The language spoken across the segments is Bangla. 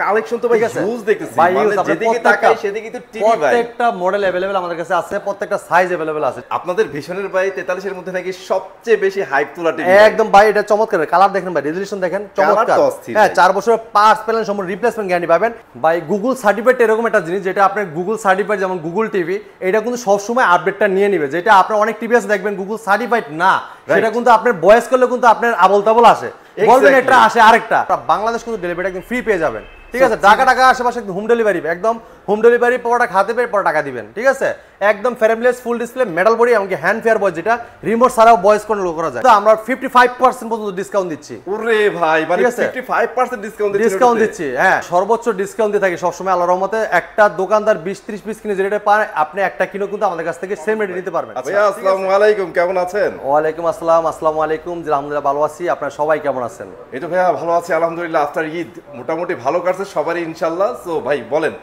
কালেকশন তো ভাই হিউজ দেখতেছি, মানে যেদিকে তাকাই সেদিকে তো টিভি ভাই, প্রত্যেকটা মডেল अवेलेबल আমাদের কাছে আছে, প্রত্যেকটা সাইজ अवेलेबल আছে। আপনাদের ভিশনের ভাই 43 এর মধ্যে নাকি সবচেয়ে বেশি হাইপ তোলা টিভি একদম ভাই, এটা চমৎকার কালার দেখেন ভাই, রেজোলিউশন দেখেন চমৎকার। হ্যাঁ, 4 বছরের পার্টস পেলেন, সম্পূর্ণ রিপ্লেসমেন্ট গ্যারান্টি পাবেন ভাই। গুগল সার্টিফাইড এরকম একটা জিনিস যেটা আপনার গুগল সার্টিফাইড, যেমন গুগল টিভি, এটা কিন্তু সবসময় আপডেটটা নিয়ে নিবে। যেটা আপনার অনেক টিভি আছে দেখবেন গুগল সার্টিফাইড না, সেটা কিন্তু আপনার ভয়েস করলে কিন্তু আপনার আবল তাবল আসে, বলবেন এটা আসে আরেকটা। বাংলাদেশ কিন্তু ডেলিভারি একদম ফ্রি পেয়ে যাবেন, ঠিক আছে। ঢাকা আশেপাশে একদম হোম ডেলিভারি, একদম হোম ডেলিভারি, প্রোডাক্ট হাতে পেয়ে পরে টাকা দিবেন, ঠিক আছে। একদম frameless full display metal body, এমনকি হ্যান্ড ফেয়ার বয়, যেটা রিমোট ছাড়াও ভয়েস কন্ট্রোল করা যায়। তো আমরা 55% পর্যন্ত ডিসকাউন্ট দিচ্ছি। ওরে ভাই, মানে 55% ডিসকাউন্ট দিচ্ছি। হ্যাঁ, সর্বোচ্চ ডিসকাউন্ট দিয়ে থাকি সবসময় আল্লাহর রহমতে। একটা দোকানদার 20-30 পিস কিনে যেটা পান, আপনি একটা কিলো কিন্তু আমাদের কাছ থেকে সেম রেটে নিতে পারবেন। ভাইয়া আসসালামু আলাইকুম, কেমন আছেন? ওয়ালাইকুম আসসালাম। আসসালামু আলাইকুম। জি আলহামদুলিল্লাহ ভালো আছি, আপনারা সবাই কেমন আছেন? এই তো ভাইয়া ভালো আছি আলহামদুলিল্লাহ। আফটার ঈদ মোটামুটি ভালো কাটছে সবারই ইনশাআল্লাহ। সো ভাই বলেন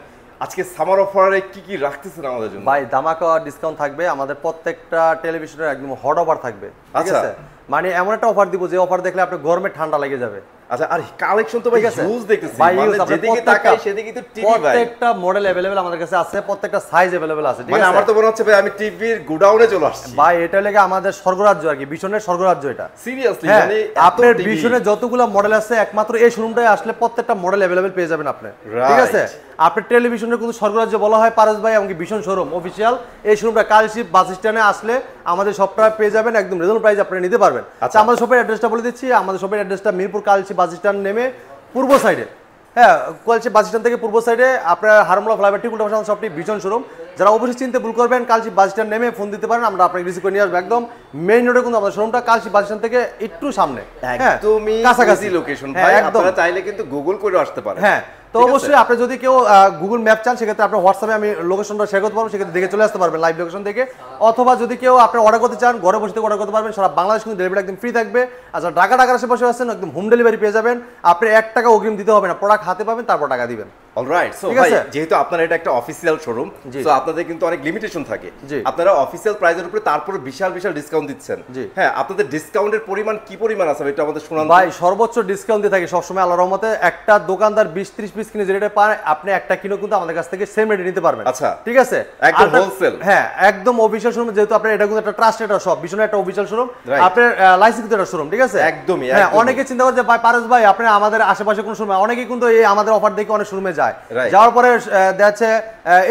আজকে সামার অফারে কি কি রাখতেছেন আমাদের জন্য? ভাই ধামাকা ডিসকাউন্ট থাকবে, আমাদের প্রত্যেকটা টেলিভিশনের একদম হট অফার থাকবে, ঠিক আছে। মানে এমন একটা অফার দিব যে অফার দেখলে আপনি গরমে ঠান্ডা লেগে যাবে। আচ্ছা, আর কালেকশন তো ভাই হিউজ দেখতেছি, মানে যেদিকে তাকাই সেদিকে তো টিভি ভাই, প্রত্যেকটা মডেল अवेलेबल আমাদের কাছে আছে, প্রত্যেকটা সাইজ अवेलेबल আছে, ঠিক আছে। মানে আমার তো মনে হচ্ছে ভাই আমি টিভির গোডাউনে চলে আসছি ভাই। এটা লাগে আমাদের স্বর্গরাজ্য আর কি, বিশনের স্বর্গরাজ্য এটা, সিরিয়াসলি। মানে আপনার বিশনের যতগুলো মডেল আছে একমাত্র এই শোরুমটায় আসলে প্রত্যেকটা মডেল अवेलेबल পেয়ে যাবেন আপনি, ঠিক আছে। আপনার টেলিভিশনের কিন্তু স্বর্গরাজ্য বলা হয় পারস ভাই, এমনকি ভীষণ শোরুম অফিসিয়াল। এই শোরুমটা কালশিপ বাস স্ট্যান্ডে আসলে আমাদের সবটা পেয়ে যাবেন, একদম রিজনেবল প্রাইস আপনারা নিতে পারবেন। আচ্ছা, আমাদের শপের অ্যাড্রেসটা বলে দিচ্ছি। আমাদের শপের অ্যাড্রেসটা মিরপুর কালশিপ বাস স্ট্যান্ড নেমে পূর্ব সাইডে, হ্যাঁ, কালশিপ বাস স্ট্যান্ড থেকে পূর্ব সাইডে আপনার হারমোলা ফ্লাইওভার ঠিক উল্টো পাশে সবটি ভীষণ শোরুম। যারা অবশ্যই চিনতে ভুল করবেন, কালশিপ বাস স্ট্যান্ড নেমে ফোন দিতে পারেন, আমরা আপনাকে রিসিভ করে নিয়ে আসবো। একদম মেইন রোডে কিন্তু আমাদের শোরুমটা কালশিপ বাস স্ট্যান্ড থেকে একটু সামনে, একদমই কাছাকাছি লোকেশন ভাই। আপনারা চাইলে কিন্তু গুগল করে আসতে পারেন। হ্যাঁ, তো অবশ্যই আপনি যদি কেউ গুগল ম্যাপ চান, সেক্ষেত্রে আপনার হোয়াটসঅ্যাপে আমি লোকেশনটা শেয়ার করতে পারবো, সেক্ষেত্রে দেখে চলে আসতে পারবেন লাইভ লোকেশন থেকে। অথবা যদি কেউ আপনি অর্ডার করতে চান, ঘরে বসে অর্ডার করতে পারবেন। সারা বাংলাদেশ কিন্তু ডেলিভারি একদম ফ্রি থাকবে। আচ্ছা, ঢাকার আশেপাশে আছেন, একদম হোম ডেলিভারি পেয়ে যাবেন। আপনি 1 টাকা অগ্রিম দিতে হবে না, প্রোডাক্ট হাতে পাবেন, তারপর টাকা দিবেন। অলরাইট। সো ভাই যেহেতু আপনারা এটা একটা অফিসিয়াল শোরুম, সো আপনাদের কিন্তু অনেক লিমিটেশন থাকে। আপনারা অফিসিয়াল প্রাইসের উপরে তারপরে বিশাল ডিসকাউন্ট দিচ্ছেন। হ্যাঁ, আপনাদের ডিসকাউন্টের পরিমাণ কি পরিমাণ আছে এটা আমাদের শোনান ভাই। সর্বোচ্চ ডিসকাউন্ট দিয়ে থাকে সবসময় আল্লাহর রহমতে। একটা দোকানদার 20-30 পিস কিনে যেটা পান, আপনি একটা কিলো কিন্তু আমাদের কাছ থেকে সেম রেটে নিতে পারবেন। আচ্ছা, ঠিক আছে, একদম হোলসেল। হ্যাঁ, একদম অফিশিয়াল শোরুম, যেহেতু আপনার এটা কিন্তু একটা ট্রাস্টেড শপ, বিশনের একটা অফিশিয়াল শোরুম, আপনার লাইসেন্স একটা শোরুম, ঠিক আছে। একদমই। হ্যাঁ, অনেকে চিন্তা করে যে ভাই পারস ভাই আপনি আমাদের আশেপাশে কোন শোরুমে, অনেকেই কিন্তু এই আমাদের অফার দেখে অনেক শোরুমে যায়, যাওয়ার পরে দেখছে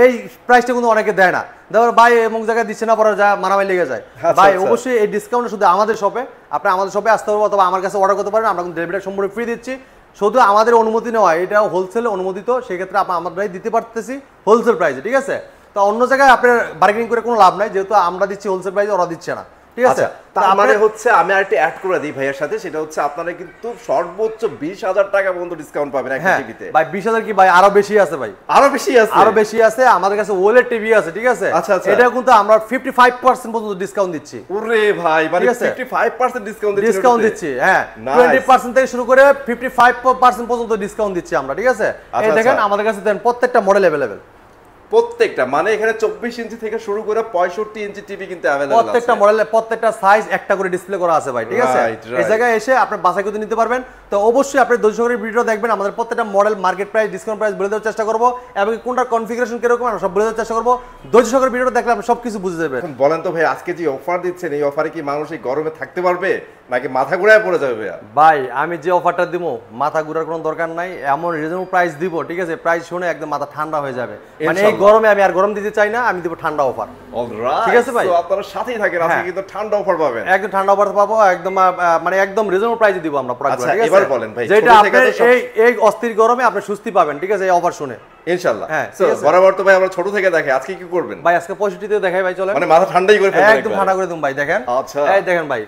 এই প্রাইসটা কিন্তু অনেকে দেয় না, দেওয়ার ভাই এমন জায়গায় দিচ্ছে না, পরে যা মারামারি লেগে যায়। ভাই অবশ্যই এই ডিসকাউন্ট শুধু আমাদের শপে, আপনি আমাদের শপে আসতে পারবো অথবা আমার কাছে অর্ডার করতে পারেন। আমরা কিন্তু ডেলিভারি সম্পূর্ণ ফ্রি দিচ্ছি, শুধু আমাদের অনুমতি নেওয়া, এটা হোলসেল অনুমোদিত, সেক্ষেত্রে আমরাই দিতে পারতেছি হোলসেল প্রাইসে, ঠিক আছে। তো অন্য জায়গায় আপনার বার্গেনিং করে কোনো লাভ নাই, যেহেতু আমরা দিচ্ছি হোলসেল প্রাইসে, ওরা দিচ্ছে না, ঠিক আছে। তার মানে হচ্ছে আমি আরেকটা অ্যাড করে দিই ভাইয়ের সাথে, সেটা হচ্ছে আপনারা কিন্তু সর্বোচ্চ 20,000 টাকা পর্যন্ত ডিসকাউন্ট পাবেন একটা টিভিতে। ভাই 20,000 কি ভাই, আরো বেশি আছে ভাই, আরো বেশি আছে, আরো বেশি আছে। আমাদের কাছে ওলেড টিভি আছে, ঠিক আছে। এটা কিন্তু আমরা 55% পর্যন্ত ডিসকাউন্ট দিচ্ছি। ওরে ভাই, মানে 55% ডিসকাউন্ট দিচ্ছি। হ্যাঁ, 20% থেকে শুরু করে 55% পর্যন্ত ডিসকাউন্ট দিচ্ছি আমরা, ঠিক আছে। এই দেখেন আমাদের কাছে দেন প্রত্যেকটা মডেল अवेलेबल, প্রত্যেকটা, মানে এখানে 24 ইঞ্চি থেকে শুরু করে 65 ইঞ্চি টিভি কিন্তু अवेलेबल আছে। প্রত্যেকটা মডেলে প্রত্যেকটা সাইজ একটা করে ডিসপ্লে করা আছে ভাই, ঠিক আছে। এই জায়গায় এসে আপনি বাছাই করে নিতে পারবেন। তো অবশ্যই আপনি ধৈর্য সহকারে ভিডিও দেখবেন, আমাদের প্রত্যেকটা model market price discount price বলে দেওয়ার চেষ্টা করব, এবং কোনটা কনফিগারেশন কিরকম আমরা সব বলে দেওয়ার চেষ্টা করব। ধৈর্য সহকারে ভিডিওটা দেখলে আপনি সবকিছু বুঝে যাবেন। বলেন তো ভাই, আজকে যে অফার দিচ্ছেন, এই অফারে কি মানুষ এই গরমে থাকতে পারবে নাকি মাথা ঘুরায় পড়ে যাবে? ভাই আমি যে অফারটা দিব, মাথা ঘুরার কোনো দরকার নাই, এমন রিজনেবল প্রাইস দিব, ঠিক আছে। প্রাইস শুনে একদম মাথা ঠান্ডা হয়ে যাবে। মানে এই গরমে আমি আর গরম দিতে চাই না, আমি দিব ঠান্ডা অফার। অলরাইট, ঠিক আছে ভাই। তো আপনারা সাথেই থাকেন, আজকে কিন্তু ঠান্ডা অফার পাবেন, একদম ঠান্ডা অফার পাবো, একদম মানে একদম রিজনেবল প্রাইসে দিব আমরা প্রোডাক্টগুলো, ঠিক আছে। এবার বলেন ভাই, যেটা আপনি এই অস্থির গরমে আপনি সুস্থি পাবেন, ঠিক আছে, এই অফার শুনে ইনশাআল্লাহ। হ্যাঁ, বরাবর তো ভাই আমরা ছোট থেকে দেখে, আজকে কি করবেন ভাই? আজকে 65 তে দেখাই ভাই, চলেন। মানে মাথা ঠান্ডাই করে ফেলবেন, একদম ঠান্ডা করে দিন ভাই। দেখেন, আচ্ছা এই দেখেন ভাই,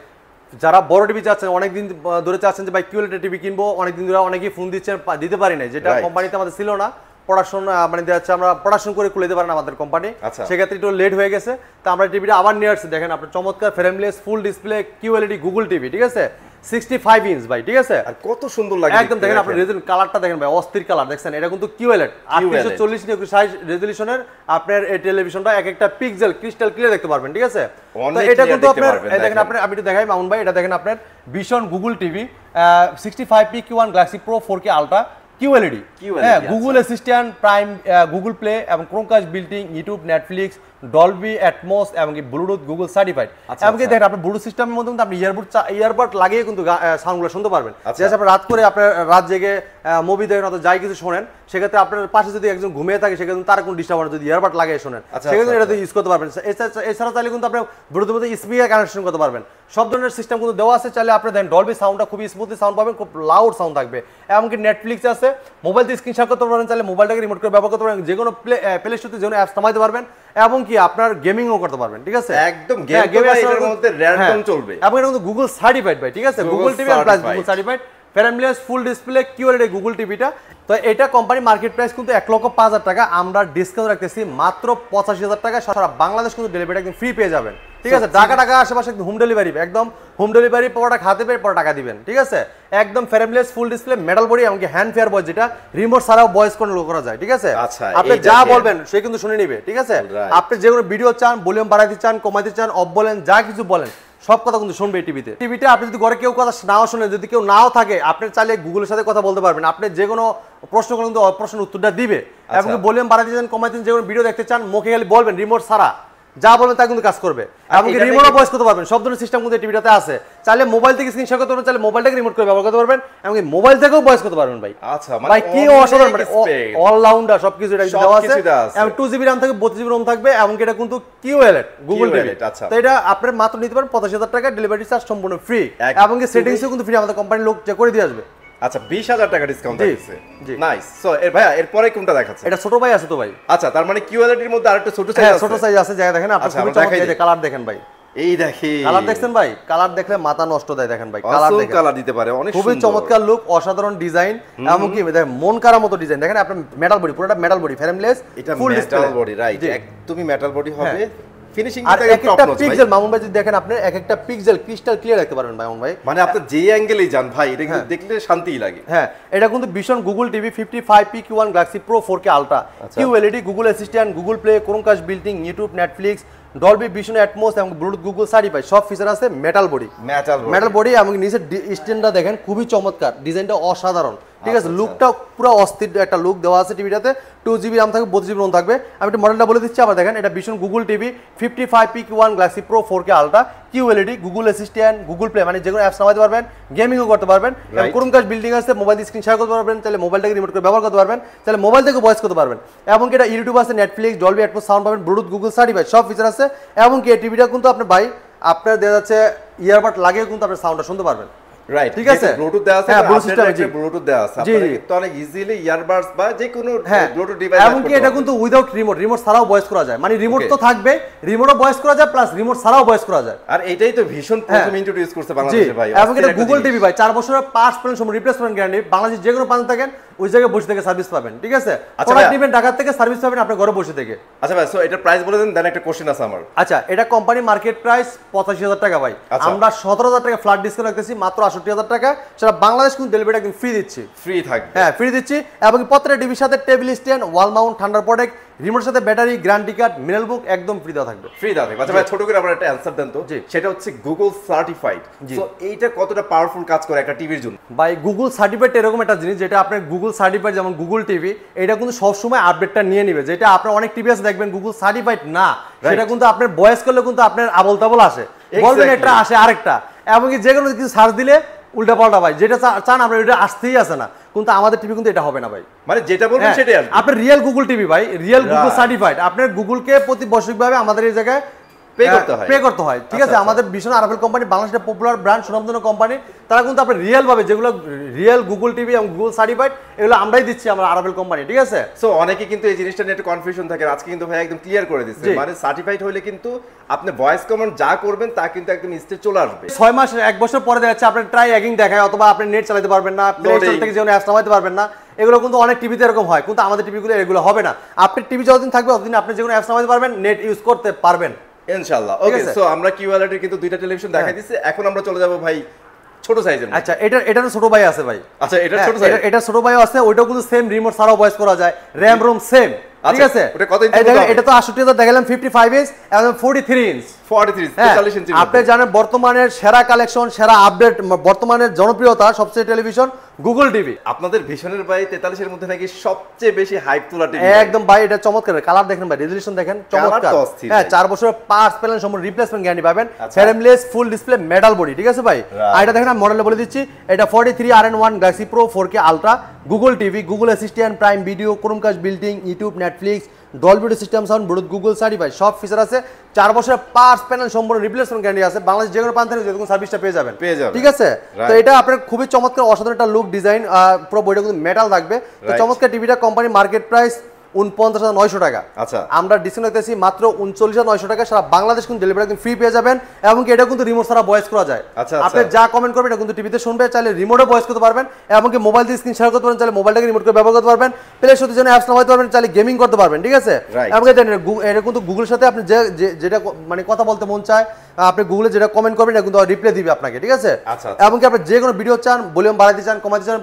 যারা বড় টিভি চাচ্ছেন, অনেকদিন ধরে চাচ্ছেন যে ভাই কিউএলইডি টিভি কিনবো, অনেকদিন ধরে অনেকেই ফোন দিচ্ছেন, দিতে পারি না, যেটা কোম্পানিতে আমাদের ছিল না। পড়াশোনা মানে যাচ্ছে, আমরা পড়াশোনা করে খুলে দিতে পারেন আমাদের কোম্পানি, সেক্ষেত্রে একটু লেট হয়ে গেছে। তো আমরা টিভিটা আবার নিয়ে আসছি। দেখেন আপনার চমৎকার frameless full display QLED Google TV, ঠিক আছে, 65 ইঞ্চ ভাই, ঠিক আছে। আর কত সুন্দর লাগে একদম। দেখেন আপনার রেজুলেশন কালারটা দেখেন ভাই, অস্থির কালার দেখছেন। এটা কিন্তু কিউএলইডি 840x60 রেজুলেশনের আপনার এই টেলিভিশনটা এক একটা পিক্সেল ক্রিস্টাল ক্লিয়ার দেখতে পারবেন, ঠিক আছে। তো এটা কিন্তু আপনার দেখেন, আপনি আমি একটু দেখাই মামুন ভাই, এটা দেখেন আপনার ভীষণ Google TV 65 PQ1 galaxy pro 4K ultra QLED, হ্যাঁ, Google assistant, prime, Google play এবং Chromecast building, YouTube, Netflix, Dolby Atmos এবং ব্লুটুথ গুগল সার্টিফাইড। এমনকি দেখেন আপনি ব্লুটুথ সিস্টেমের মধ্যে কিন্তু আপনি ইয়ারবাড লাগিয়ে কিন্তু সাউন্ডগুলো শুনতে পারবেন। যেটা আপনি রাত করে আপনার রাত জেগে মুভি দেখেন অথবা যাই কিছু শোনেন, সেক্ষেত্রে আপনার পাশে যদি একজন ঘুমিয়ে থাকে সেক্ষেত্রে তার কোনো ডিস্টার্ব হয়, যদি ইয়ারবাড লাগিয়ে শোনেন সেক্ষেত্রে এটা ইউজ করতে পারবেন। এছাড়া চাইলে কিন্তু আপনি ব্লুটুথের মধ্যে স্পিকার কানেকশন করতে পারবেন। সব ধরনের সিস্টেম কিন্তু দেওয়া আছে। চাইলে আপনি দেখেন ডলবি সাউন্ডটা খুবই স্মুথলি সাউন্ড পাবেন, খুব লাউড সাউন্ড থাকবে। এমনকি নেটফ্লিক্স আছে, মোবাইল দিয়ে স্ক্রিন শেয়ার করতে পারবেন, চাইলে মোবাইলটাকে রিমোট করে ব্যবহার করতে পারবেন, যে কোনো প্লে স্টোরে যে কোনো অ্যাপস নামাইতে পারবেন এবং কি আপনার গেমিংও করতে পারবেন। ঠিক আছে, একদম গেমের মধ্যে র্যান্ডম চলবে এবং এটা কিন্তু গুগল সার্টিফাইড ভাই। ঠিক আছে, Google TV plus Google certified frameless full display QLED Google টিভিটা। তো এটা কোম্পানি মার্কেট প্রাইস কিন্তু 1,05,000 টাকা, আমরা ডিসকাউন্ট রাখতেছি মাত্র 85,000 টাকা। সারা বাংলাদেশ কিন্তু ডেলিভারি একদম ফ্রি পেয়ে যাবেন। ঠিক আছে, ঢাকা আশেপাশে একদম হোম ডেলিভারি, একদম হোম ডেলিভারি, পরোটা খাতে পেয়ে পর টাকা দিবেন। ঠিক আছে, একদম frameless full display metal body এমনকি হ্যান্ড ফেয়ার ভয়েস, যেটা রিমোট ছাড়াও ভয়েস কন্ট্রোল করা যায়। ঠিক আছে, আপনি যা বলবেন সে কিন্তু শুনে নিবে। ঠিক আছে, আপনি যে কোনো ভিডিও চান, ভলিউম বাড়াইতে চান, কমাইতে চান, অফ বলেন, যা কিছু বলেন সব কথা কিন্তু শুনবে টিভিতে। আপনি যদি ঘরে কেউ কথা নাও শুনে, যদি কেউ নাও থাকে, আপনি চাইলে গুগলের সাথে কথা বলতে পারবেন। আপনি যে কোনো প্রশ্ন করলে কিন্তু প্রশ্নের উত্তরটা দিবে। এবং ভলিউম বাড়াইতে চান, কমাইতে চান, যে কোনো ভিডিও দেখতে চান, মুখে খালি বলবেন, রিমোট ছাড়া যা বলবেন তা কিন্তু কাজ করবে। এমনকি রিমোটও ভয়েস করতে পারবেন। সব ধরনের সিস্টেম কিন্তু টিভিটাতে আছে। চাইলে মোবাইল থেকে স্ক্রিন শেয়ার করতে পারবেন, চাইলে মোবাইলটাকে রিমোট করে ব্যবহার করতে পারবেন, এমনকি মোবাইল থেকেও ভয়েস করতে পারবেন ভাই। আচ্ছা, ভাই কি অসাধারণ, মানে অলরাউন্ডার সবকিছু এটা দেওয়া আছে। এবং 2GB RAM থাকবে, 32GB ROM থাকবে, এমনকি এটা কিন্তু কিউএলইডি গুগল টিভি। তো এটা আপনি মাত্র নিতে পারেন 85,000 টাকা, ডেলিভারি চার্জ সম্পূর্ণ ফ্রি, এমনকি সেটিংসও কিন্তু ফ্রি, আমাদের কোম্পানির লোক চেক করে দিয়ে আসবে। আচ্ছা, 20,000 টাকা ডিসকাউন্ট দিয়েছে, নাইস। সো ভাইয়া এরপরে কোনটা দেখাচ্ছে? এটা ছোট ভাই আছে তো ভাই। আচ্ছা, তার মানে কিউএলইডি এর মধ্যে আরেকটা ছোট সাইজ আছে। ছোট সাইজ আছে, জায়গা দেখেন আপনি, খুবই চমৎকার। এই যে কালার দেখেন ভাই, এই দেখেন কালার দেখছেন ভাই, কালার দেখলে মাথা নষ্ট দেয়। দেখেন ভাই, কালার দেখেন, কালার দিতে পারে, অনেক খুবই চমৎকার লুক, অসাধারণ ডিজাইন, এমনকি দেখেন মন কাড়ার মতো ডিজাইন। দেখেন আপনার মেটাল বডি, পুরোটা metal body, frameless full display body, right, একদমই মেটাল বডি হবে। ফিনিশিং আর একটা পিক্সেল মামুন ভাই যদি দেখেন, আপনি এক একটা পিক্সেল ক্রিস্টাল ক্লিয়ার দেখতে পারবেন মামুন ভাই। মানে আপনি যে অ্যাঙ্গেলেই যান ভাই, এটা কিন্তু দেখলে শান্তিই লাগে। হ্যাঁ, এটা কিন্তু ভীষণ Google TV 55PQ1 Galaxy pro 4K ultra, QLED, Google assistant, Google play, Chromecast building, YouTube, Netflix, Dolby vision, atoms এবং ব্লুটুথ গুগল সার্টিফাইড, সব ফিচার আছে। মেটাল বডি এবং নিচের স্ট্যান্ডটা দেখেন খুবই চমৎকার, ডিজাইনটা অসাধারণ। ঠিক আছে, লুকটা পুরো অস্থির একটা লুক দেওয়া আছে টিভিটাতে। 2GB RAM থাকবে, 32GB ROM থাকবে। আমি একটা মডেলটা বলে দিচ্ছি আবার দেখেন, এটা ভীষণ Google TV 55PQ1 Galaxy pro 4K ultra, QLED, Google assistant, Google play, মানে যে কোনো অ্যাপস নামাতে পারবেন, গেমিংও করতে পারবেন, ক্রোমকাস্ট বিল্ডিং আছে, মোবাইল দিয়ে স্ক্রিন শেয়ার করতে পারবেন, তাহলে মোবাইলটাকে রিমোট করে ব্যবহার করতে পারবেন, তাহলে মোবাইল থেকে ভয়েস করতে পারবেন। এমনকি এটা ইউটিউব আছে, নেটফ্লিক্স, ডলবি অ্যাটমস সাউন্ড পাবেন, ব্লুটুথ গুগল সার্টিফাইড, সব ফিচার আছে। এমনকি এই টিভিটা কিন্তু আপনি ভাই আপনার দেওয়া যাচ্ছে ইয়ারবাড লাগিয়ে কিন্তু আপনি সাউন্ডটা শুনতে পারবেন। রাইট, ঠিক আছে, ব্লুটুথ দেওয়া আছে, ব্লুটুথ দেওয়া আছে, আপনি তো অনেক ইজিলি ইয়ারবাডস বা যে কোনো ব্লুটুথ ডিভাইস, এমনকি এটা কিন্তু উইদাউট রিমোট ছাড়াও ভয়েস করা যায়। মানে রিমোট তো থাকবে, রিমোটও ভয়েস করা যায়, প্লাস রিমোট ছাড়াও ভয়েস করা যায়। আর এটাই তো ভীষণ প্রথম ইন্ট্রোডিউস করছে বাংলাদেশে ভাই। এবং এটা গুগল টিভি ভাই 4 বছরের পার্টস পেলেন, সম্পূর্ণ রিপ্লেসমেন্ট গ্যারান্টি, বাংলাদেশ যে কোনো প্রান্তে থাকেন ওই জায়গায় বসে থেকে সার্ভিস পাবেন। ঠিক আছে, প্রোডাক্ট নেবেন ঢাকা থেকে, সার্ভিস পাবেন আপনার ঘরে বসে থেকে। আচ্ছা ভাই, সো এটা প্রাইস বলে দেন, দেন একটা কোশ্চেন আছে আমার। আচ্ছা, এটা কোম্পানি মার্কেট প্রাইস 85,000 টাকা ভাই, আমরা 17,000 টাকা ফ্ল্যাট ডিসকাউন্ট রাখতেছি মাত্র 68,000 টাকা। সেটা বাংলাদেশ কিন্তু ডেলিভারি একদম ফ্রি দিচ্ছি, ফ্রি থাকবে। হ্যাঁ, ফ্রি দিচ্ছি। এবং প্রত্যেকটা টিভির সাথে টেবিল স্ট্যান্ড, ওয়াল মাউন্ট, ঠান্ডার প্রোডাক্ট, রিমোটের সাথে ব্যাটারি, গ্যারান্টি কার্ড, মিনারেল বুক একদম ফ্রি দেওয়া থাকবে। আচ্ছা ভাই, ছোট করে আপনারা একটা অ্যানসার দেন তো, সেটা হচ্ছে গুগল সার্টিফাইড। সো এইটা কতটা পাওয়ারফুল কাজ করে একটা টিভির জন্য? ভাই গুগল সার্টিফাইড এরকম একটা জিনিস, যেটা আপনার গুগল সার্টিফাইড, যেমন গুগল টিভি, এটা কিন্তু সবসময় আপডেটটা নিয়ে নিবে। যেটা আপনার অনেক টিভি আছে দেখবেন গুগল সার্টিফাইড না, সেটা কিন্তু আপনার ভয়েস করলে কিন্তু আপনার আবল তাবল আসে, বলবেন একটা আসে আরেকটা, এমনকি যে কোনো কিছু সার্চ দিলে উল্টা পাল্টা ভাই, যেটা চান আপনার ওইটা আসতেই আসে না। কিন্তু আমাদের টিভি কিন্তু এটা হবে না ভাই, মানে যেটা বলবেন সেটাই আসবে। আপনার রিয়েল গুগল টিভি ভাই, রিয়েল গুগল সার্টিফাইড, আপনার গুগলকে প্রতি বর্ষিকভাবে আমাদের এই জায়গায় পে করতে হয়। ঠিক আছে, আমাদের ভীষণ আরএফএল কোম্পানি, বাংলাদেশের পপুলার ব্র্যান্ড, সুনামধন্য কোম্পানি, তারা কিন্তু আপনার রিয়েল ভাবে যেগুলো রিয়েল গুগল টিভি এবং গুগল সার্টিফাইড, এগুলো আমরাই দিচ্ছি, আমরা আরএফএল কোম্পানি। ঠিক আছে, সো অনেকে কিন্তু এই জিনিসটা নিয়ে একটু কনফিউশন থাকে, আজকে কিন্তু ভাই একদম ক্লিয়ার করে দিচ্ছে। মানে সার্টিফাইড হলে কিন্তু আপনি ভয়েস কমান্ড যা করবেন তা কিন্তু একদম স্টেজ চলে আসবে। 6 মাস 1 বছর পরে দেখা যাচ্ছে আপনার ট্রাই অ্যাগিং দেখায়, অথবা আপনি নেট চালাতে পারবেন না, প্লে স্টোর থেকে যেমন অ্যাপস নামাতে পারবেন না, এগুলো কিন্তু অনেক টিভিতে এরকম হয়, কিন্তু আমাদের টিভিগুলো এগুলো হবে না। আপনি টিভি যতদিন থাকবে ততদিন আপনি যে কোনো অ্যাপস নামাতে পারবেন, নেট ইউজ করতে পারবেন ইনশাআল্লাহ। ওকে, সো আমরা কিউএলইডি কিন্তু দুইটা টেলিভিশন দেখাই দিয়েছি, এখন আমরা চলে যাব ভাই ছোট সাইজের। আচ্ছা, এটা ছোট ভাই আছে ভাই। আচ্ছা, এটা ছোট সাইজ, এটা ছোট ভাই আছে, ওইটাও কিন্তু সেম রিমোট ছাড়াও ভয়েস করা যায়, র‍্যাম রোম সেম। ঠিক আছে, ওটা কত ইঞ্চি? এটা তো 68,000 দেখালাম, 55 ইঞ্চ এবং 43 ইঞ্চ। 43 ইঞ্চি। আপনি জানেন বর্তমানের সেরা কালেকশন, সেরা আপডেট, বর্তমানের জনপ্রিয়তা সবচেয়ে টেলিভিশন গুগল টিভি। আপনাদের ভিশনের ভাই 43 এর মধ্যে নাকি সবচেয়ে বেশি হাইপ তোলা টিভি। একদম ভাই, এটা চমৎকার কালার দেখেন ভাই, রেজোলিউশন দেখেন চমৎকার। 4 বছরের পার্টস প্যানেল সম্পূর্ণ রিপ্লেসমেন্ট গ্যারান্টি পাবেন, frameless full display metal body, ঠিক আছে ভাই। আর এটা দেখেন মডেলে বলে দিচ্ছি, এটা 43RN1 Galaxy pro 4K ultra Google TV, Google assistant, prime Video, Chromecast building, YouTube, Netflix, Dolby system sound, Bluetooth, Google certified সব ফিচার আছে। 4 বছরের পার্টস প্যানেল সম্পূর্ণ রিপ্লেসমেন্ট গ্যারান্টি আছে। বাংলাদেশ যে কোনো প্রান্ত থেকে যেরকম সার্ভিসটা পেয়ে যাবেন, ঠিক আছে। তো এটা আপনার খুবই চমৎকার অসাধারণ একটা লুক ডিজাইন, পুরো বডিটা কিন্তু মেটাল থাকবে। তো চমৎকার টিভিটা কোম্পানি মার্কেট প্রাইস 49,900 টাকা। আচ্ছা, আমরা ডিসকাউন্ট দিতেছি মাত্র 39,900 টাকা। সারা বাংলাদেশ কিন্তু ডেলিভারি একদম ফ্রি পেয়ে যাবেন, এবং এটা কিন্তু রিমোট ছাড়া ভয়েস করা যায়। আপনি যা কমেন্ট করবেন এটা কিন্তু টিভিতে শুনবে, চাইলে রিমোটে ভয়েস করতে পারবেন, এবং কি মোবাইল দিয়ে স্ক্রিন শেয়ার করতে পারবেন, চাইলে মোবাইলটাকে রিমোট করে ব্যবহার করতে পারবেন, প্লে স্টোরের জন্য অ্যাপস নামাতে পারবেন, চাইলে গেমিং করতে পারবেন, ঠিক আছে। এবং এটা কিন্তু গুগলের সাথে আপনি যেটা মানে কথা বলতে মন চায়, আপনি গুগলে যেটা কমেন্ট করবেন এটা কিন্তু রিপ্লাই দিবে আপনাকে, ঠিক আছে। এবং কি আপনি যে কোনো ভিডিও চান, ভলিউম বাড়াতে চান, কমাতে চান,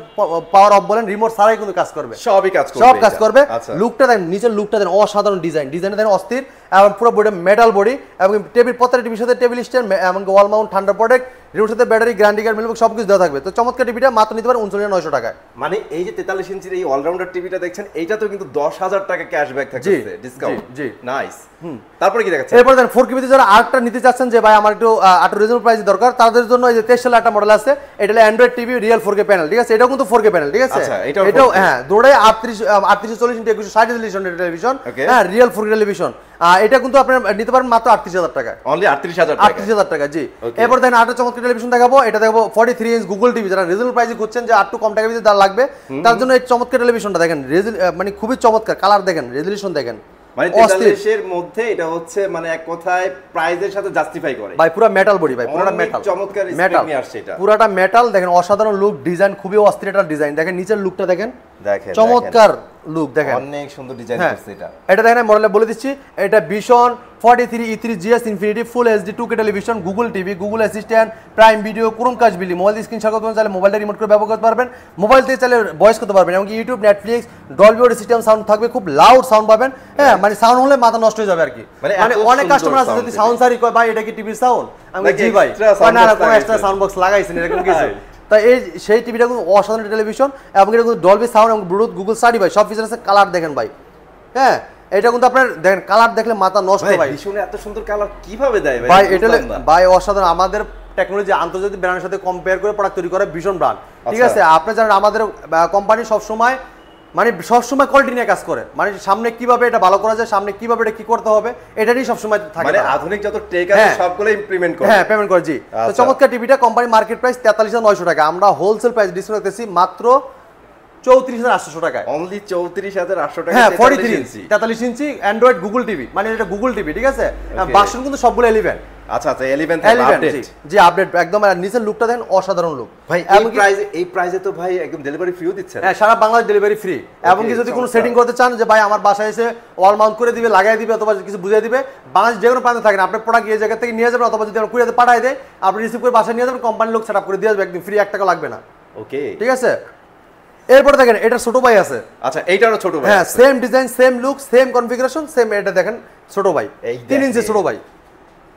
পাওয়ার অফ বলেন, রিমোট ছাড়াই কিন্তু কাজ করবে, সবই কাজ করবে, সব কাজ করবে। লুকটা দেখেন, নিচের লুকটা দেখেন, অসাধারণ ডিজাইনটা দেখেন অস্থির, এবং পুরো বডি মেটাল বডি, এবং টেবিল প্রত্যেকটা টিভির সাথে টেবিল স্ট্যান্ড, এবং ওয়াল মাউন্ট ঠান্ডা প্রোটেক্ট, রিমোটের সাথে ব্যাটারি, গ্যারান্টি কার্ড মিলবে, সবকিছু দেওয়া থাকবে। তো চমৎকার টিভিটা মাত্র নিতে পারেন 39,900 টাকায়। মানে এই যে 43 ইঞ্চির এই অলরাউন্ডার টিভিটা দেখছেন, এইটা তো কিন্তু 10,000 টাকা ক্যাশব্যাক থাকছে, ডিসকাউন্ট। জি, নাইস। তারপরে কি দেখাচ্ছেন? এরপর দেখেন 4K তে যারা আরেকটা নিতে চাচ্ছেন যে ভাই আমার একটু রিজনেবল প্রাইসে দরকার, তাদের জন্য এই যে 23 সালের একটা মডেল আছে, এটা হলো Android TV real 4K panel, ঠিক আছে। এটাও কিন্তু 4K প্যানেল, ঠিক আছে। এটাও হ্যাঁ, দুটোই 3840x2160 রেজোলিউশন টেলিভিশন, হ্যাঁ, রিয়েল 4K টেলিভিশন। এটা কিন্তু আপনি নিতে পারেন মাত্র 38,000 টাকা, অনলি 38,000 টাকা। জি, এরপর দেখেন আরেকটা চমৎকার টেলিভিশন দেখাবো, এটা দেখাবো 43 ইঞ্চ গুগল টিভি। যারা রিজনেবল প্রাইসে খুঁজছেন যে একটু কম টাকা ভিতরে লাগবে, তার জন্য এই চমৎকার টেলিভিশনটা দেখেন, মানে খুবই চমৎকার, কালার দেখেন, রেজোলিউশন দেখেন, মানে 43 এর মধ্যে এটা হচ্ছে মানে এক কথায় প্রাইজের সাথে জাস্টিফাই করে ভাই। পুরো মেটাল বডি ভাই, পুরোটা মেটাল, চমৎকার স্পেক নিয়ে আসছে এটা, পুরোটা মেটাল দেখেন, অসাধারণ লুক ডিজাইন, খুবই অস্থির একটা ডিজাইন। দেখেন নিচের লুকটা দেখেন, চমৎকার লুক দেখেন, অনেক সুন্দর ডিজাইন করছে এটা। এটা দেখেন মডেলে বলে দিচ্ছি, এটা ভিশন 43E3GS ইনফিনিটি ফুল HD 2K television, Google TV, Google assistant, prime Video, Chromecast building, mobile screen share করতে পারবেন, চাইলে মোবাইলটা রিমোট করে ব্যবহার করতে পারবেন, মোবাইল থেকে চাইলে ভয়েস করতে পারবেন, এবং YouTube, Netflix, Dolby audio system sound থাকবে, খুব লাউড সাউন্ড পাবেন। হ্যাঁ, মানে সাউন্ড হলে মাথা নষ্ট হয়ে যাবে আর কি। মানে অনেক কাস্টমার আছে যদি সাউন্ড সারি কয় ভাই এটা কি টিভির সাউন্ড, আমি জি ভাই না না কোনো এক্সট্রা সাউন্ড বক্স লাগাইছেন এরকম কিছু। তাই এই সেই টিভিটা কিন্তু অসাধারণ টেলিভিশন, এবং এটা কিন্তু ডলবি সাউন্ড এবং ব্লুটুথ, গুগল সার্টিফাইড সব ফিচার আছে। কালার দেখেন ভাই, হ্যাঁ, এটা কিন্তু আপনার দেখেন কালার দেখলে মাথা নষ্ট ভাই। ভীষণ এত সুন্দর কালার কিভাবে দেয় ভাই? ভাই এটা ভাই অসাধারণ, আমাদের টেকনোলজি আন্তর্জাতিক ব্র্যান্ডের সাথে কম্পেয়ার করে প্রোডাক্ট তৈরি করে ভীষণ ব্র্যান্ড, ঠিক আছে। আপনি জানেন আমাদের কোম্পানি সবসময় মানে সবসময় কোয়ালিটি নিয়ে কাজ করে, মানে সামনে কিভাবে এটা ভালো করা যায়, সামনে কিভাবে এটা কি করতে হবে, এটারই সবসময় থাকে, মানে আধুনিক যত টেক আছে সবগুলো ইমপ্লিমেন্ট করে, হ্যাঁ, পেমেন্ট করে। জি, তো চমৎকার টিভিটা কোম্পানি মার্কেট প্রাইস 43,900 টাকা, আমরা হোলসেল প্রাইস ডিসকাউন্ট করতেছি মাত্র 34,800 টাকায়, অনলি 34,800 টাকা। হ্যাঁ, 43 ইঞ্চি অ্যান্ড্রয়েড গুগল টিভি, মানে এটা গুগল টিভি, ঠিক আছে। ভার্সন কিন্তু সবগুলো 11। আচ্ছা আচ্ছা, 11 আপডেট। জি, আপডেট একদম। আর নিচের লুকটা দেখেন, অসাধারণ লুক ভাই। এই প্রাইসে তো ভাই একদম ডেলিভারি ফ্রিও দিচ্ছেন। হ্যাঁ, সারা বাংলাদেশ ডেলিভারি ফ্রি। এবং কি যদি কোনো সেটিং করতে চান যে ভাই আমার বাসায় এসে ওয়াল মাউন্ট করে দিবে, লাগাই দিবে, অথবা কিছু বুঝিয়ে দিবে, বাংলাদেশ যে কোনো প্রান্তে থাকেন, আপনার প্রোডাক্ট এই জায়গা থেকে নিয়ে যাবেন, অথবা যদি কুরিয়ারে পাঠায় দেয় আপনি রিসিভ করে বাসায় নিয়ে যাবেন, কোম্পানির লোক সেটআপ করে দিয়ে যাবে, একদম ফ্রি, 1 টাকা লাগবে না। ওকে, ঠিক আছে। এরপর দেখেন এটা ছোট ভাই আছে। আচ্ছা, এইটারও ছোট ভাই, হ্যাঁ, same design, same look, same configuration, same. এটা দেখেন ছোট ভাই, 3 ইঞ্চি ছোট ভাই,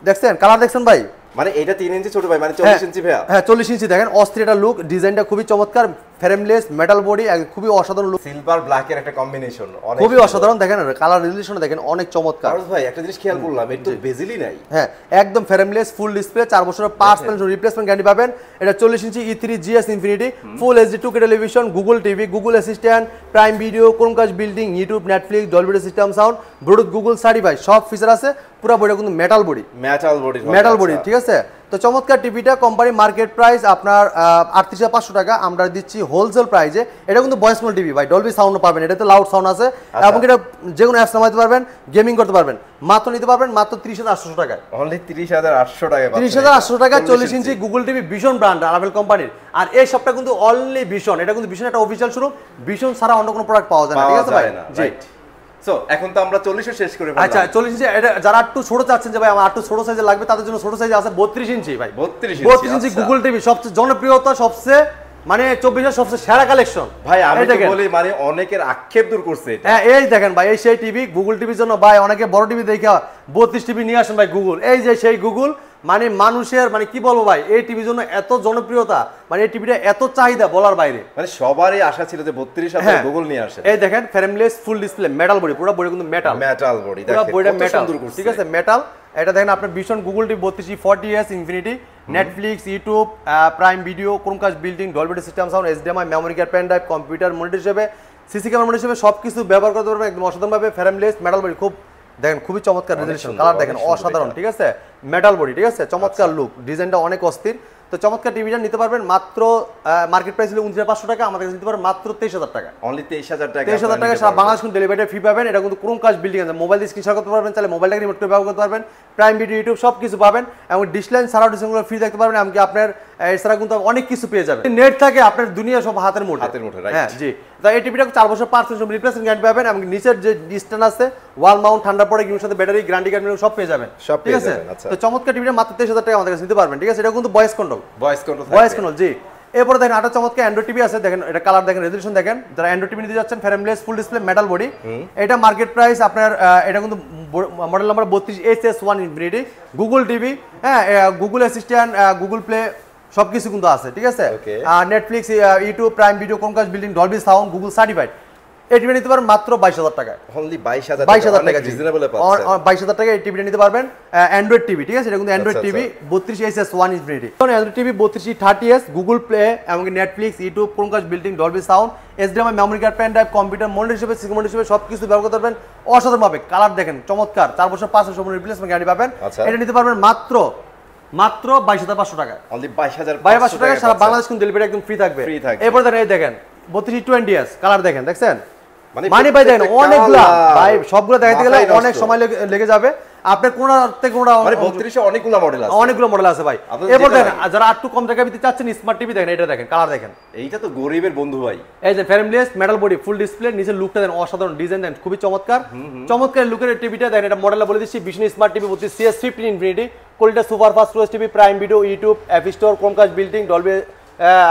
দেখছেন কালার দেখছেন ভাই, মানে এটা 3 ইঞ্চি ছোট ভাই, মানে 40 ইঞ্চি ভাই। হ্যাঁ, 40 ইঞ্চি দেখেন, অস্থির একটা লুক, ডিজাইনটা খুবই চমৎকার, ফ্রেমলেস মেটাল বডি, খুবই অসাধারণ লুক, সিলভার ব্ল্যাক এর একটা কম্বিনেশন, খুবই অসাধারণ। দেখেন কালার রেজোলিউশন দেখেন, অনেক চমৎকার। আর ভাই একটা জিনিস খেয়াল করলাম, এর তো বেজেলই নাই। হ্যাঁ, একদম ফ্রেমলেস ফুল ডিসপ্লে, 4 বছরের পার্টস প্যানেল রিপ্লেসমেন্ট গ্যারান্টি পাবেন। এটা 40 ইঞ্চি E3GS ইনফিনিটি ফুল HD 2K television, Google TV, Google assistant, prime Video, Chromecast building, YouTube, Netflix, Dolby audio system sound, Bluetooth, Google certified সব ফিচার আছে। পুরো বডিটা কিন্তু মেটাল বডি, মেটাল বডি, ঠিক আছে। তো চমৎকার টিভিটা কোম্পানি মার্কেট প্রাইস আপনার 38,500 টাকা, আমরা দিচ্ছি হোলসেল প্রাইসে। এটা কিন্তু ভয়েস কল টিভি ভাই, ডলবি সাউন্ড পাবেন, এটাতে লাউড সাউন্ড আছে, এবং এটা যে কোনো অ্যাপস নামাতে পারবেন, গেমিং করতে পারবেন। মাত্র নিতে পারবেন মাত্র 30,800 টাকায়, অনলি 30,800 টাকা। 30,800 টাকা 40 ইঞ্চি গুগল টিভি, ভিশন ব্র্যান্ড, আরাভেল কোম্পানির। আর এই সবটা কিন্তু অনলি ভিশন, এটা কিন্তু ভিশন একটা অফিশিয়াল শোরুম, ভিশন ছাড়া অন্য কোনো প্রোডাক্ট পাওয়া যায় না, ঠিক আছে ভাই। জি, সো এখন তো আমরা 40 শেষ করে ফেললাম। আচ্ছা, 40 ইঞ্চি, এটা যারা একটু ছোট চাচ্ছেন যে ভাই আমার একটু ছোট সাইজে লাগবে, তাদের জন্য ছোট সাইজে আছে 32 ইঞ্চি ভাই, 32 ইঞ্চি গুগল টিভি, সবচেয়ে জনপ্রিয়তা, সবচেয়ে মানে 24 সবচেয়ে সেরা কালেকশন ভাই। আমি তো বলি মানে অনেকের আক্ষেপ দূর করছে এটা। হ্যাঁ, এই দেখেন ভাই, এই সেই টিভি গুগল টিভির জন্য ভাই অনেকে বড় টিভি দেখে 32 টিভি নিয়ে আসেন ভাই গুগল, এই যে সেই গুগল, মানে মানুষের মানে কি বলবো ভাই, এই টিভির জন্য এত জনপ্রিয়তা, মানে এই টিভিটা এত চাহিদা বলার বাইরে। মানে সবারই আশা ছিল যে 32 আপনারা গুগল নিয়ে আসেন। এই দেখেন frameless full display metal body, পুরো বডি কিন্তু মেটাল বডি, দেখেন পুরো বডিটা মেটাল, ঠিক আছে মেটাল। এটা দেখেন আপনার vision Google TV 32 40s infinity, Netflix, YouTube, Prime Video, Chromecast building, Dolby system sound, HDMI, memory card, pen drive, computer monitor হিসেবে, সিসি ক্যামেরা মনিটর হিসেবে সবকিছু ব্যবহার করতে পারবেন একদম অসাধারণভাবে। ফ্রেমলেস মেটাল বডি, খুব দেখেন খুবই চমৎকার রেজোলিউশন, কালার দেখেন অসাধারণ, ঠিক আছে মেটাল বডি, ঠিক আছে চমৎকার লুক, ডিজাইনটা অনেক অস্থির। তো চমৎকার টিভিটা নিতে পারবেন মাত্র মার্কেট প্রাইস ছিল 29,500 টাকা, আমাদের কাছে নিতে পারবেন মাত্র 23,000 টাকা, অনলি 23,000 টাকা। 23,000 টাকা সারা বাংলাদেশ কোন ডেলিভারি ফ্রি পাবেন। এটা কিন্তু ক্রোমকাস্ট বিল্ডিং আছে, মোবাইল দিয়ে স্ক্রিনশট করতে পারবেন, চাইলে মোবাইলটাকে রিমোট করে ব্যবহার করতে পারবেন, প্রাইম ভিডিও, ইউটিউব সব কিছু পাবেন, এবং ডিসলাইন সারা ডিসলাইনগুলো ফ্রি দেখতে পারবেন। এমনকি আপনার এছাড়া কিন্তু অনেক কিছু পেয়ে যাবেন, নেট থাকে আপনার দুনিয়া সব হাতের মুঠোয়, হ্যাঁ জি। তো এই টিভিটা 4 বছর 5% রিপ্লেসমেন্ট গ্যারান্টি পাবেন, এবং নিচের যে স্ট্যান্ড আছে ওয়াল মাউন্ট, ঠান্ডা পড়ে গিয়ে সাথে ব্যাটারি গ্যারান্টি কার্ড সব পেয়ে যাবেন, ঠিক আছে। তো চমৎকার টিভিটা মাত্র 23,000 টাকা আমাদের কাছে নিতে পারবেন, ঠিক আছে। এটা কিন্তু ভয়েস কন্ট্রোল জি। এরপরে দেখেন আটা চমৎকার অ্যান্ড্রয়েড টিভি আছে, দেখেন এটা কালার দেখেন, রেজোলিউশন দেখেন। যারা অ্যান্ড্রয়েড টিভি নিতে যাচ্ছেন frameless full display metal body, এটা মার্কেট প্রাইস আপনার এটা কিন্তু model number 32HS1 infinity Google TV, হ্যাঁ গুগল অ্যাসিস্ট্যান্ট, গুগল প্লে সবকিছু কিন্তু আছে, ঠিক আছে। Netflix, YouTube, Prime Video, Chromecast building, Dolby sound, Google certified. এই টিভিটা নিতে পারবেন মাত্র 22,000 টাকায়, অনলি 22,000 টাকা, রিজনেবল পাচ্ছেন। 22,000 টাকায় এই টিভিটা নিতে পারবেন অ্যান্ড্রয়েড টিভি, ঠিক আছে। এটা কিন্তু Android TV 32HS1 infinity, Android TV 32 30s, Google play, এমনকি Netflix, YouTube, Chromecast building, Dolby sound, HDMI, memory card, pen drive, computer monitor হিসেবে, সিসি মনিটর হিসেবে সবকিছু ব্যবহার করতে পারবেন অসাধারণভাবে। কালার দেখেন চমৎকার, 4 বছর 5 সম্পূর্ণ রিপ্লেসমেন্ট গ্যারান্টি পাবেন। এটা নিতে পারবেন মাত্র 22,500 টাকা, অনলি 22,500 টাকা সারা বাংলাদেশ কিন্তু ডেলিভারি একদম ফ্রি থাকবে। এরপর দেখেন এই দেখেন 32 20s কালার দেখেন, দেখছেন মানে ভাই দেখেন অনেকগুলা, ভাই সবগুলো দেখাইতে গেলে অনেক সময় লেগে যাবে। আপনার কোনটা থেকে কোনটা মানে 32 এ অনেকগুলো মডেল আছে ভাই। এরপর দেখেন যারা একটু কম টাকা দিতে চাচ্ছেন স্মার্ট টিভি দেখেন, এটা দেখেন কালার দেখেন, এইটা তো গরিবের বন্ধু ভাই। এই যে frameless metal body full display, নিচে লুকটা দেন অসাধারণ, ডিজাইন দেন খুবই চমৎকার, চমৎকার লুকের টিভিটা দেখেন। এটা মডেলটা বলে দিচ্ছি, বিষ্ণু smart TV 32CS15 infinity, quality super fast OS TV, Prime Video, YouTube, app store, Chromecast building, Dolby,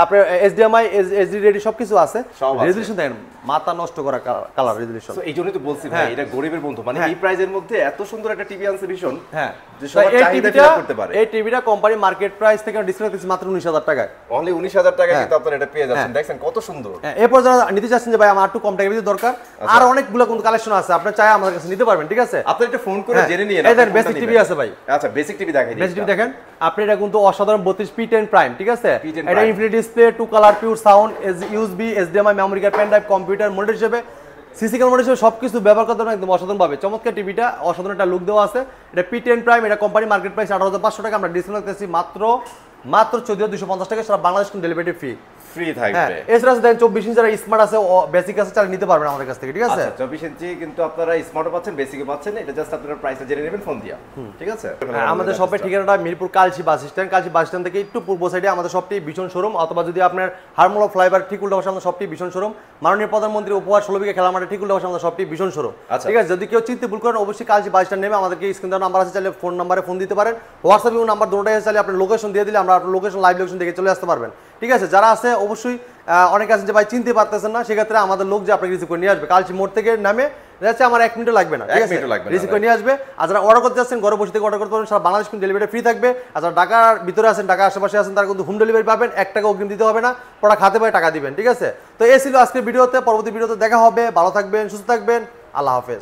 আপনার এইচডিএমআই, এইচডি রেডি সবকিছু আছে। রেজোলিউশন দেখেন মাথা নষ্ট করা কালার রেজোলিউশন। সো এইজন্যই তো বলছি ভাই এটা গরিবের বন্ধু, মানে এই প্রাইজের মধ্যে এত সুন্দর একটা টিভি আনছে ভীষণ, হ্যাঁ যে সবার চাহিদা পূরণ করতে পারে। এই টিভিটা কোম্পানি মার্কেট প্রাইস থেকে ডিসকাউন্ট দিচ্ছে মাত্র 19,000 টাকায়, অনলি 19,000 টাকায় কিন্তু আপনারা এটা পেয়ে যাচ্ছেন। দেখেন কত সুন্দর। এরপর যারা নিতে চাচ্ছেন যে ভাই আমার একটু কম টাকার ভিতরে দরকার, আর অনেকগুলো কোন কালেকশন আছে, আপনি চাই আমাদের কাছে নিতে পারবেন, ঠিক আছে। আপনি একটা ফোন করে জেনে নিয়ে এই দেখেন বেসিক টিভি আছে ভাই। আচ্ছা বেসিক টিভি দেখাই দিই। বেসিক টিভি দেখেন আপনি, এটা কিন্তু অসাধারণ 32 P10 প্রাইম, ঠিক আছে। এটা infinity display, 2 colour, pure sound, USB, HDMI, memory card, pen drive, computer monitor হিসেবে, সিসি ক্যামেরা মনিটর হিসেবে সবকিছু ব্যবহার করতে পারবেন একদম অসাধারণভাবে। চমৎকার টিভিটা, অসাধারণ একটা লুক দেওয়া আছে। এটা P10 প্রাইম, এটা কোম্পানি মার্কেট প্রাইস 18,500 টাকা, আমরা ডিসকাউন্ট করতেছি মাত্র 14,250 টাকা, সারা বাংলাদেশ কিন্তু ডেলিভারি ফ্রি থাকবে। এছাড়া দেখেন 24 ইঞ্চি যারা স্মার্ট আছে, বেসিক আছে, চাইলে নিতে পারবেন আমাদের কাছ থেকে, ঠিক আছে। 24 ইঞ্চি কিন্তু আপনারা স্মার্টও পাচ্ছেন, বেসিকও পাচ্ছেন, এটা জাস্ট আপনারা প্রাইসটা জেনে নেবেন ফোন দিয়া, ঠিক আছে। আমাদের শপের ঠিকানাটা মিরপুর কালচি বাস স্ট্যান্ড, কালচি বাস স্ট্যান্ড থেকে একটু পূর্ব সাইডে আমাদের শপটি ভীষণ শোরুম, অথবা যদি আপনার হারমোলা ফ্লাইওভার ঠিক উল্টো পাশে আমাদের শপটি ভীষণ শোরুম, মাননীয় প্রধানমন্ত্রী উপহার 16 বিঘা খেলা মাঠে ঠিক উল্টো পাশে আমাদের শপটি ভীষণ শোরুম, ঠিক আছে। যদি কেউ চিনতে ভুল করেন অবশ্যই কালচি বাস স্ট্যান্ড নেমে আমাদেরকে স্ক্রিন দেওয়া নাম্বার আছে, চাইলে ফোন নাম্বারে ফোন দিতে পারেন, হোয়াটসঅ্যাপ এবং নাম্বার দুটোটাই আছে, চাইলে আপনার লোকেশন দিয়ে দিলে আমরা আপনার লোকেশন লাইভ লোকেশন দেখে চলে আসতে পারবেন, ঠিক আছে। যারা আছে অবশ্যই অনেকে আছে যে ভাই চিনতে পারতেছেন না, সেক্ষেত্রে আমাদের লোক যে আপনাকে রিসিভ করে নিয়ে আসবে, কালচি মোড় থেকে নামে যাচ্ছে, আমার 1 মিনিটও লাগবে না, ঠিক আছে, রিসিভ করে নিয়ে আসবে। আর যারা অর্ডার করতে যাচ্ছেন ঘরে বসে থেকে অর্ডার করতে পারবেন, সারা বাংলাদেশ কিন্তু ডেলিভারি ফ্রি থাকবে। আর যারা ঢাকার ভিতরে আছেন, ঢাকার আশেপাশে আছেন, তারা কিন্তু হোম ডেলিভারি পাবেন, 1 টাকা অগ্রিম দিতে হবে না, প্রোডাক্ট হাতে পায়ে টাকা দিবেন, ঠিক আছে। তো এই ছিল আজকের ভিডিওতে, পরবর্তী ভিডিওতে দেখা হবে, ভালো থাকবেন, সুস্থ থাকবেন, আল্লাহ হাফেজ।